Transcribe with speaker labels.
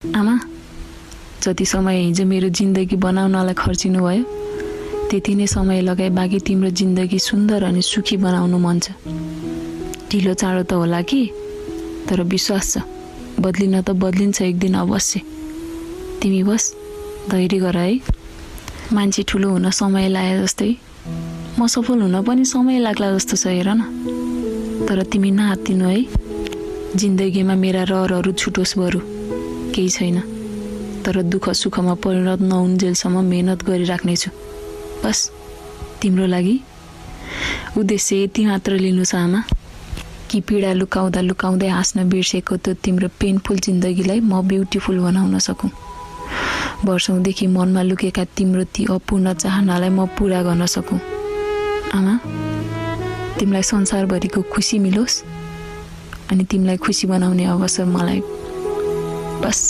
Speaker 1: आमा, जति समय हिजो मेरो जिन्दगी बनाउनलाई खर्चिनु भयो त्यति नै समय लगाए बाँकी तिम्रो जिन्दगी सुन्दर अनि सुखी बनाउनु मन छ। ढिलो चाँडो त होला कि, तर विश्वास छ बदलिन त बदलिन्छ एक दिन अवश्य। तिमी बस धैर्य गर है। मान्छे ठुलो हुन समय लागे जस्तै म सफल हुन पनि समय लाग्ला जस्तो छ, हेर न। तर तिमी नहात्तिनु है। जिन्दगीमा मेरा रहरहरू छुटोस् बरु केही छैन, तर दुःख सुखमा परिणत नहुन्जेलसम्म मेहनत गरिराख्नेछु। बस तिम्रो लागि उद्देश्य यति मात्र लिनु छ आमा, कि पीडा लुकाउँदा लुकाउँदै हाँस्न बिर्सेको त्यो तिम्रो पेनफुल जिन्दगीलाई म ब्युटिफुल बनाउन सकौँ। वर्षौँदेखि मनमा लुकेका तिम्रो ती अपूर्ण चाहनालाई म पुरा गर्न सकौँ। आमा, तिमीलाई संसारभरिको खुसी मिलोस् अनि तिमीलाई खुसी बनाउने अवसर मलाई बस